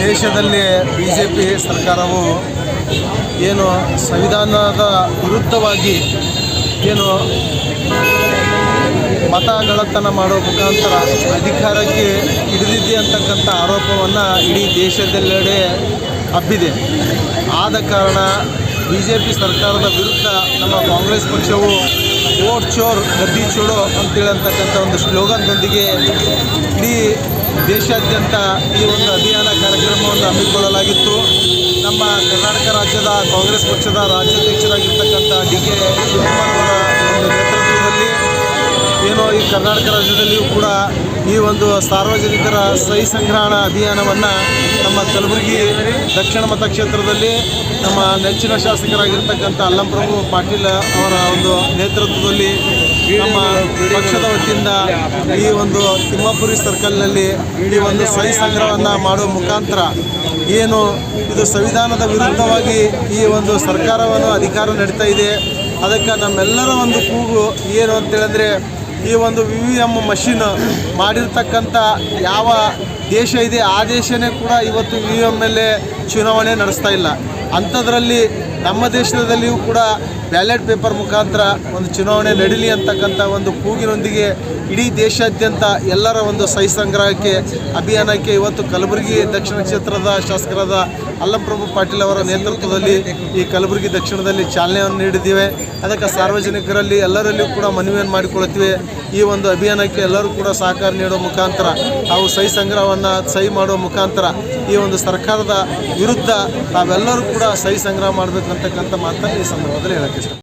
ದೇಶದಲ್ಲಿ ಬಿಜೆಪಿ ಸರ್ಕಾರವು ಏನು ಸಂವಿಧಾನದ ವಿರುದ್ಧವಾಗಿ ಏನು ಮತಗಳತನ ಮಾಡೋ ಮುಖಾಂತರ ಅಧಿಕಾರಕ್ಕೆ ಹಿಡಿದಿದೆ ಅಂತಕ್ಕಂಥ ಆರೋಪವನ್ನು ಇಡೀ ದೇಶದೆಲ್ಲೆಡೆ ಹಬ್ಬಿದೆ. ಆದ ಕಾರಣ ಬಿಜೆಪಿ ಸರ್ಕಾರದ ವಿರುದ್ಧ ನಮ್ಮ ಕಾಂಗ್ರೆಸ್ ಪಕ್ಷವು ವೋಟ್ ಚೋರ್ ಗದ್ದಿ ಚೋಡೋ ಅಂತೇಳಂತಕ್ಕಂಥ ಒಂದು ಸ್ಲೋಗನ್ದೊಂದಿಗೆ ಇಡೀ ದೇಶಾದ್ಯಂತ ಈ ಒಂದು ಅಭಿಯಾನ ಕಾರ್ಯಕ್ರಮವನ್ನು ಹಮ್ಮಿಕೊಳ್ಳಲಾಗಿತ್ತು. ನಮ್ಮ ಕರ್ನಾಟಕ ರಾಜ್ಯದ ಕಾಂಗ್ರೆಸ್ ಪಕ್ಷದ ರಾಜ್ಯಾಧ್ಯಕ್ಷರಾಗಿರ್ತಕ್ಕಂಥ ಡಿ ಕೆ ಶಿವಕುಮಾರ್ ಅವರ ಒಂದು ನೇತೃತ್ವದಲ್ಲಿ ಏನೋ ಈ ಕರ್ನಾಟಕ ರಾಜ್ಯದಲ್ಲಿಯೂ ಕೂಡ ಈ ಒಂದು ಸಾರ್ವಜನಿಕರ ಸಹಿ ಸಂಗ್ರಹಣಾ ಅಭಿಯಾನವನ್ನು ನಮ್ಮ ಕಲಬುರಗಿ ದಕ್ಷಿಣ ಮತಕ್ಷೇತ್ರದಲ್ಲಿ ನಮ್ಮ ನೆಚ್ಚಿನ ಶಾಸಕರಾಗಿರ್ತಕ್ಕಂಥ ಅಲ್ಲಂಪ್ರಭು ಪಾಟೀಲ್ ಅವರ ಒಂದು ನೇತೃತ್ವದಲ್ಲಿ ನಮ್ಮ ಪಕ್ಷದ ವತಿಯಿಂದ ಈ ಒಂದು ತಿಮ್ಮಾಪುರಿ ಸರ್ಕಲ್ನಲ್ಲಿ ಈ ಒಂದು ಸಹಿ ಸಂಗ್ರಹವನ್ನು ಮಾಡುವ ಮುಖಾಂತರ ಏನು ಇದು ಸಂವಿಧಾನದ ವಿರುದ್ಧವಾಗಿ ಈ ಒಂದು ಸರ್ಕಾರವನ್ನು ಅಧಿಕಾರ ನಡೀತಾ ಇದೆ. ಅದಕ್ಕೆ ನಮ್ಮೆಲ್ಲರ ಒಂದು ಕೂಗು ಏನು ಅಂತೇಳಿದ್ರೆ ಈ ಒಂದು VVM ಮಷಿನ್ ಮಾಡಿರ್ತಕ್ಕಂಥ ಯಾವ ದೇಶ ಇದೆ ಆ ದೇಶನೇ ಕೂಡ ಇವತ್ತು VVM ಮೇಲೆ ಚುನಾವಣೆ ನಡೆಸ್ತಾ ಇಲ್ಲ. ಅಂಥದ್ರಲ್ಲಿ ನಮ್ಮ ದೇಶದಲ್ಲಿಯೂ ಕೂಡ ಬ್ಯಾಲೆಟ್ ಪೇಪರ್ ಮುಖಾಂತರ ಒಂದು ಚುನಾವಣೆ ನಡೀಲಿ ಅಂತಕ್ಕಂಥ ಒಂದು ಕೂಗಿನೊಂದಿಗೆ ಇಡೀ ದೇಶಾದ್ಯಂತ ಎಲ್ಲರ ಒಂದು ಸಹಿ ಸಂಗ್ರಹಕ್ಕೆ ಅಭಿಯಾನಕ್ಕೆ ಇವತ್ತು ಕಲಬುರಗಿ ದಕ್ಷಿಣ ಕ್ಷೇತ್ರದ ಶಾಸಕರಾದ ಅಲ್ಲಂಪ್ರಭು ಪಾಟೀಲ್ ಅವರ ನೇತೃತ್ವದಲ್ಲಿ ಈ ಕಲಬುರಗಿ ದಕ್ಷಿಣದಲ್ಲಿ ಚಾಲನೆಯನ್ನು ನೀಡಿದ್ದೇವೆ. ಅದಕ್ಕೆ ಸಾರ್ವಜನಿಕರಲ್ಲಿ ಎಲ್ಲರಲ್ಲಿಯೂ ಕೂಡ ಮನವಿಯನ್ನು ಮಾಡಿಕೊಳ್ಳುತ್ತೇವೆ. ಈ ಒಂದು ಅಭಿಯಾನಕ್ಕೆ ಎಲ್ಲರೂ ಕೂಡ ಸಹಕಾರ ನೀಡುವ ಮುಖಾಂತರ ನಾವು ಸಹಿ ಸಂಗ್ರಹವನ್ನು ಸಹಿ ಮಾಡುವ ಮುಖಾಂತರ ಈ ಒಂದು ಸರ್ಕಾರದ ವಿರುದ್ಧ ತಾವೆಲ್ಲರೂ ಕೂಡ ಸಹಿ ಸಂಗ್ರಹ ಮಾಡಬೇಕಂತಕ್ಕಂಥ ಮಾತನ್ನು ಈ ಸಂದರ್ಭದಲ್ಲಿ ಹೇಳಕ್ಕೆ ಇಷ್ಟ.